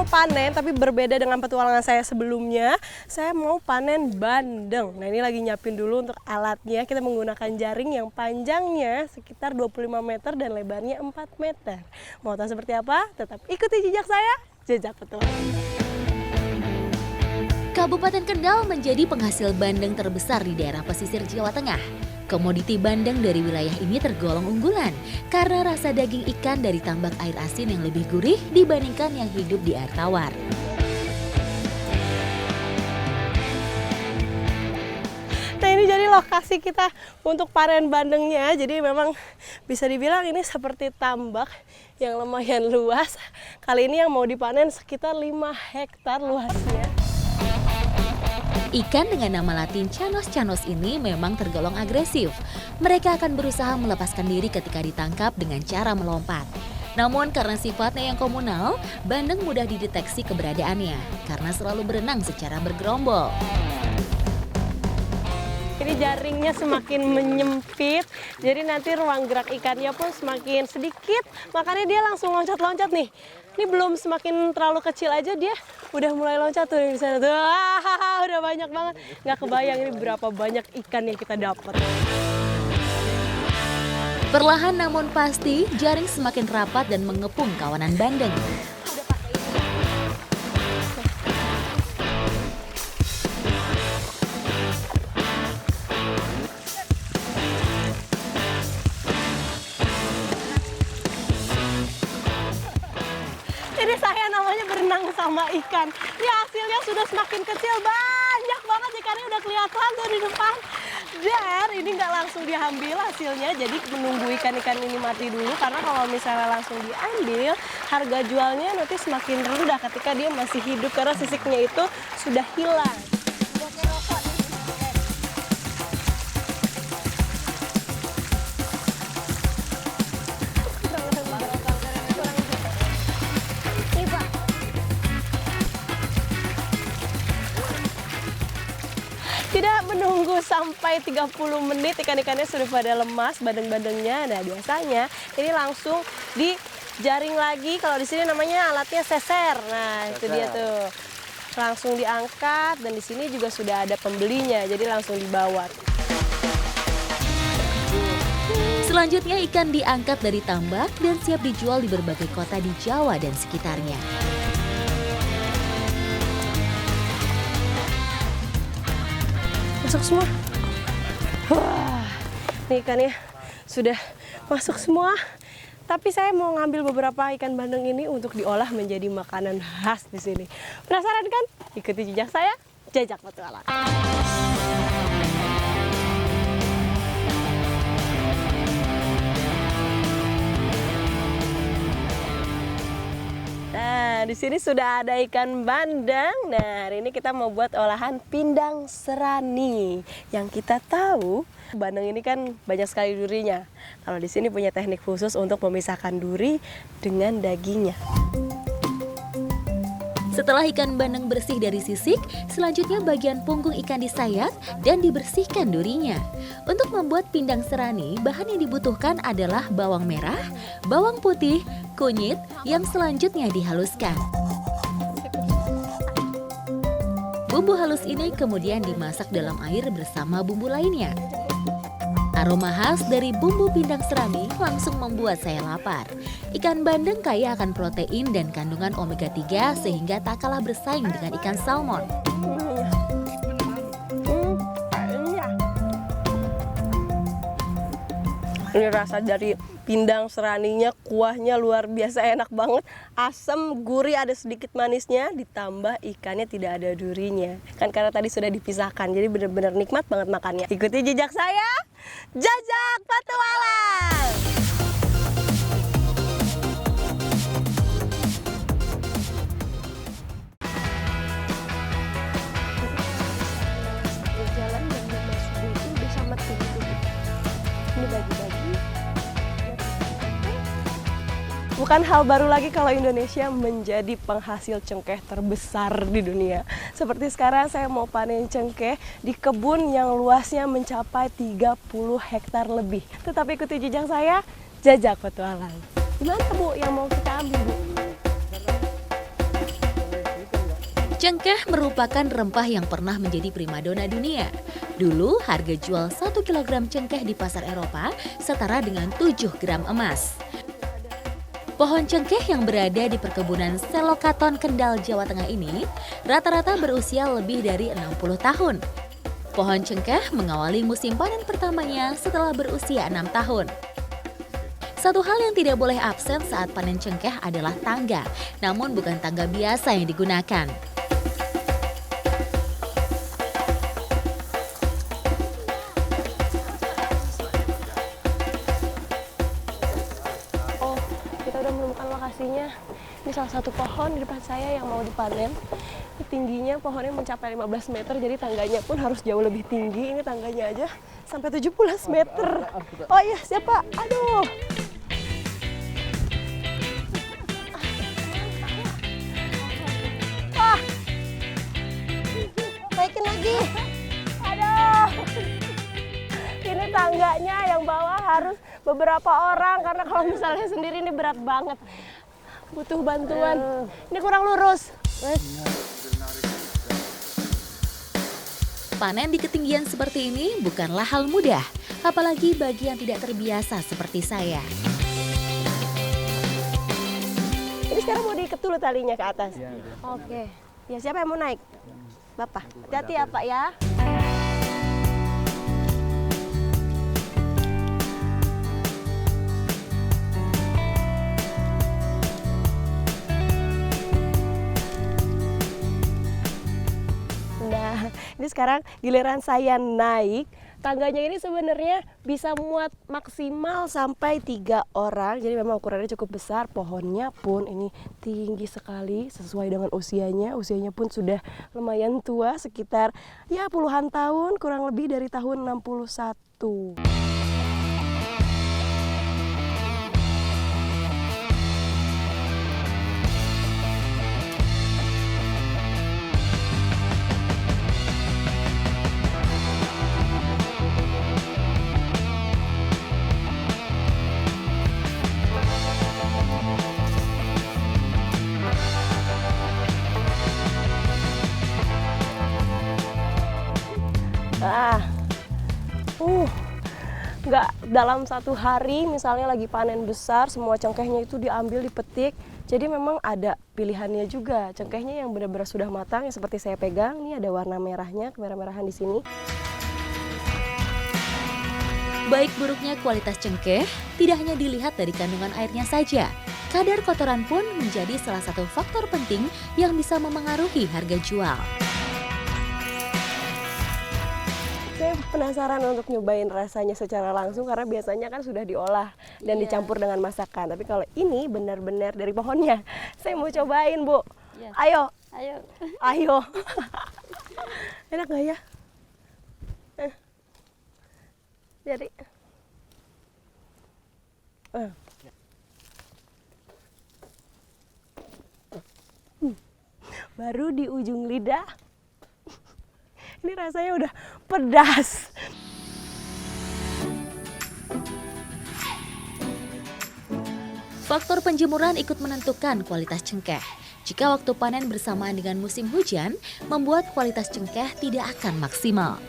mau panen, tapi berbeda dengan petualangan saya sebelumnya. Saya mau panen bandeng. Nah, ini lagi nyiapin dulu untuk alatnya. Kita menggunakan jaring yang panjangnya sekitar 25 meter dan lebarnya 4 meter. Mau tahu seperti apa? Tetap ikuti jejak saya, Jejak Petualang. Kabupaten Kendal menjadi penghasil bandeng terbesar di daerah pesisir Jawa Tengah. Komoditi bandeng dari wilayah ini tergolong unggulan karena rasa daging ikan dari tambak air asin yang lebih gurih dibandingkan yang hidup di air tawar. Nah, ini jadi lokasi kita untuk panen bandengnya. Jadi memang bisa dibilang ini seperti tambak yang lumayan luas. Kali ini yang mau dipanen sekitar 5 hektar luasnya. Ikan dengan nama latin Canos ini memang tergolong agresif. Mereka akan berusaha melepaskan diri ketika ditangkap dengan cara melompat. Namun karena sifatnya yang komunal, bandeng mudah dideteksi keberadaannya karena selalu berenang secara bergerombol. Ini jaringnya semakin menyempit, jadi nanti ruang gerak ikannya pun semakin sedikit. Makanya dia langsung loncat-loncat nih. Ini belum semakin terlalu kecil aja dia udah mulai loncat tuh di sana tuh. Udah banyak banget. Nggak kebayang ini berapa banyak ikan yang kita dapat. Perlahan namun pasti, jaring semakin rapat dan mengepung kawanan bandeng. Ini saya namanya berenang sama ikan. Ya, hasilnya sudah semakin kecil, banyak banget ikannya udah kelihatan tuh di depan. Dan ini nggak langsung diambil hasilnya, jadi menunggu ikan-ikan ini mati dulu. Karena kalau misalnya langsung diambil, harga jualnya nanti semakin rendah ketika dia masih hidup karena sisiknya itu sudah hilang. Tidak menunggu sampai 30 menit ikan-ikannya sudah pada lemas bandeng-bandengnya. Nah, biasanya ini langsung dijaring lagi. Kalau di sini namanya alatnya seser. Nah, itu dia tuh. Langsung diangkat dan di sini juga sudah ada pembelinya. Jadi langsung dibawa. Selanjutnya ikan diangkat dari tambak dan siap dijual di berbagai kota di Jawa dan sekitarnya. Masuk semua. Wah, ini ikannya sudah masuk semua. Tapi saya mau ngambil beberapa ikan bandeng ini untuk diolah menjadi makanan khas di sini. Penasaran kan? Ikuti jejak saya, Jejak Petualang. Nah, di sini sudah ada ikan bandeng. Nah, hari ini kita mau buat olahan pindang serani. Yang kita tahu, bandeng ini kan banyak sekali durinya. Kalau di sini punya teknik khusus untuk memisahkan duri dengan dagingnya. Setelah ikan bandeng bersih dari sisik, selanjutnya bagian punggung ikan disayat dan dibersihkan durinya. Untuk membuat pindang serani, bahan yang dibutuhkan adalah bawang merah, bawang putih, kunyit yang selanjutnya dihaluskan. Bumbu halus ini kemudian dimasak dalam air bersama bumbu lainnya. Aroma khas dari bumbu pindang serani langsung membuat saya lapar. Ikan bandeng kaya akan protein dan kandungan omega 3 sehingga tak kalah bersaing dengan ikan salmon. Ini rasa dari pindang seraninya, kuahnya luar biasa enak banget. Asam, gurih, ada sedikit manisnya, ditambah ikannya tidak ada durinya. Kan karena tadi sudah dipisahkan, jadi benar-benar nikmat banget makannya. Ikuti jejak saya, Jejak Petualang! Jalan dan masuk itu udah sama tinggi. Ini bagi-bagi. Bukan hal baru lagi kalau Indonesia menjadi penghasil cengkeh terbesar di dunia. Seperti sekarang saya mau panen cengkeh di kebun yang luasnya mencapai 30 hektar lebih. Tetapi ikuti jejak saya, Jejak Petualang. Gimana Bu yang mau kita ambil Bu? Cengkeh merupakan rempah yang pernah menjadi primadona dunia. Dulu harga jual 1 kg cengkeh di pasar Eropa setara dengan 7 gram emas. Pohon cengkeh yang berada di perkebunan Selokaton, Kendal, Jawa Tengah ini rata-rata berusia lebih dari 60 tahun. Pohon cengkeh mengawali musim panen pertamanya setelah berusia 6 tahun. Satu hal yang tidak boleh absen saat panen cengkeh adalah tangga, namun bukan tangga biasa yang digunakan. Oh, kita udah menemukan lokasinya. Ini salah satu pohon di depan saya yang mau dipanen. Tingginya pohonnya mencapai 15 meter, jadi tangganya pun harus jauh lebih tinggi. Ini tangganya aja sampai 17 meter. Oh iya, siapa? Aduh. Wah. Naikin lagi. Aduh. Ini tangganya yang bawah harus beberapa orang, karena kalau misalnya sendiri ini berat banget. Butuh bantuan. Ini kurang lurus. Panen di ketinggian seperti ini bukanlah hal mudah, apalagi bagi yang tidak terbiasa seperti saya. Ini sekarang mau diikat dulu talinya ke atas. Oke. Ya, siapa yang mau naik? Bapak. Hati-hati ya, Pak ya. Nah, ini sekarang giliran saya naik. Tangganya ini sebenarnya bisa muat maksimal sampai 3 orang. Jadi memang ukurannya cukup besar. Pohonnya pun ini tinggi sekali sesuai dengan usianya. Usianya pun sudah lumayan tua, sekitar ya puluhan tahun, kurang lebih dari tahun 61. Nggak dalam satu hari misalnya lagi panen besar, semua cengkehnya itu diambil, dipetik. Jadi memang ada pilihannya juga. Cengkehnya yang benar-benar sudah matang, yang seperti saya pegang, ini ada warna merahnya, kemerah-merahan di sini. Baik buruknya kualitas cengkeh tidak hanya dilihat dari kandungan airnya saja. Kadar kotoran pun menjadi salah satu faktor penting yang bisa memengaruhi harga jual. Saya penasaran untuk nyobain rasanya secara langsung, karena biasanya kan sudah diolah dan dicampur dengan masakan. Tapi kalau ini benar-benar dari pohonnya. Saya mau cobain, Bu. Ayo. Ayo. Ayo. Enak nggak ya? Jadi. Baru di ujung lidah. Ini rasanya udah pedas. Faktor penjemuran ikut menentukan kualitas cengkeh. Jika waktu panen bersamaan dengan musim hujan, membuat kualitas cengkeh tidak akan maksimal.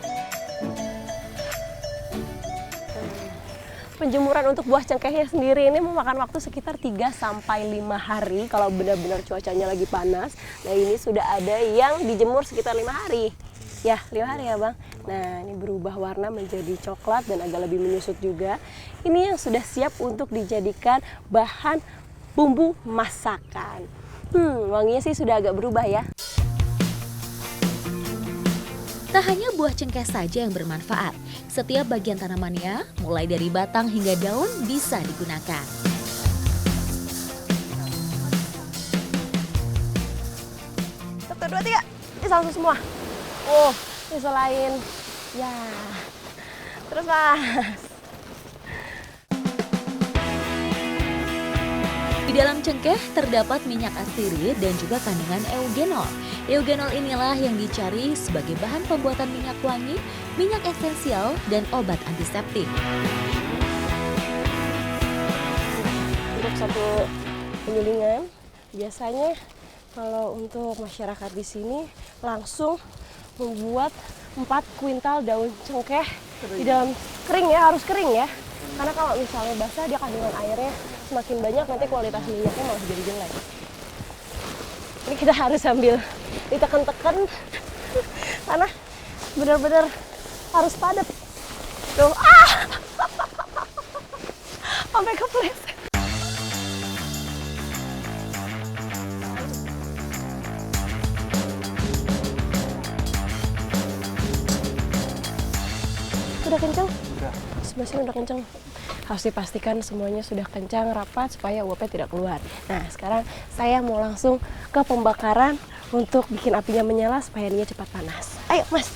Penjemuran untuk buah cengkehnya sendiri ini memakan waktu sekitar 3-5 hari kalau benar-benar cuacanya lagi panas. Nah, ini sudah ada yang dijemur sekitar 5 hari. Ya, 5 hari ya, Bang. Nah, ini berubah warna menjadi coklat dan agak lebih menyusut juga. Ini yang sudah siap untuk dijadikan bahan bumbu masakan. Wanginya sih sudah agak berubah ya. Tak hanya buah cengkeh saja yang bermanfaat, setiap bagian tanamannya, mulai dari batang hingga daun, bisa digunakan. 1, 2, 3. Ini langsung semua. Oh, ini selain ya. Terus Mas. Di dalam cengkeh terdapat minyak astirit dan juga kandungan eugenol. Eugenol inilah yang dicari sebagai bahan pembuatan minyak wangi, minyak esensial, dan obat antiseptik. Untuk satu penyulingan, biasanya Kalau untuk masyarakat di sini langsung membuat 4 kuintal daun cengkeh di dalam kering ya, harus kering ya. Karena kalau misalnya basah dia kandungan airnya semakin banyak, nanti kualitas minyaknya malah jadi jelek. Ini kita harus sambil ditekan-tekan karena benar-benar harus padat. Tuh, sampai kepleset. Udah kencang? Udah. Mesin udah kencang. Harus dipastikan semuanya sudah kencang, rapat supaya uapnya tidak keluar. Nah, sekarang saya mau langsung ke pembakaran untuk bikin apinya menyala supaya dia cepat panas. Ayo, Mas.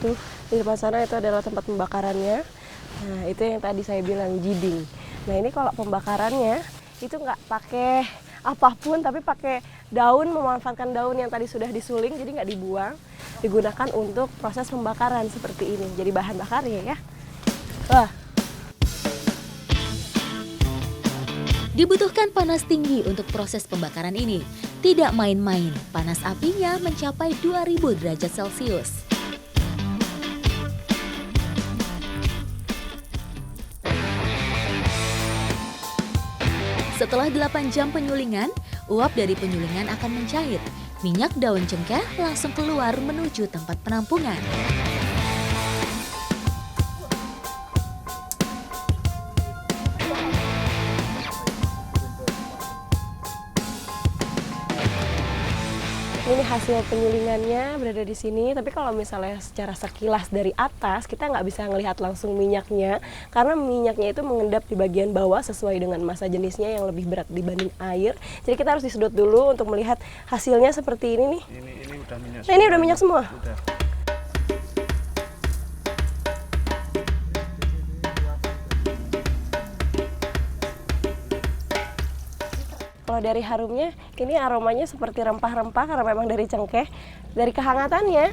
Tuh, di depan sana itu adalah tempat pembakarannya. Nah, itu yang tadi saya bilang jiding. Nah, ini kalau pembakarannya itu nggak pakai apapun, tapi pakai daun, memanfaatkan daun yang tadi sudah disuling, jadi nggak dibuang, digunakan untuk proses pembakaran seperti ini. Jadi bahan bakarnya ya. Wah. Dibutuhkan panas tinggi untuk proses pembakaran ini. Tidak main-main, panas apinya mencapai 2000 derajat Celcius. Setelah 8 jam penyulingan, uap dari penyulingan akan mencair. Minyak daun cengkeh langsung keluar menuju tempat penampungan. Ini hasil penyulingannya berada di sini, tapi kalau misalnya secara sekilas dari atas kita nggak bisa melihat langsung minyaknya, karena minyaknya itu mengendap di bagian bawah sesuai dengan massa jenisnya yang lebih berat dibanding air. Jadi kita harus disedot dulu untuk melihat hasilnya seperti ini nih. Ini udah minyak. Nah, ini udah minyak semua. Udah. Kalau dari harumnya, ini aromanya seperti rempah-rempah karena memang dari cengkeh. Dari kehangatannya,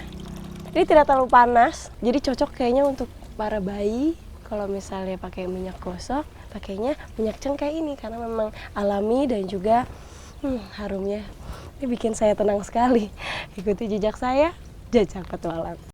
ini tidak terlalu panas, jadi cocok kayaknya untuk para bayi. Kalau misalnya pakai minyak gosok, pakainya minyak cengkeh ini karena memang alami dan juga harumnya. Ini bikin saya tenang sekali. Ikuti jejak saya, Jejak Petualang.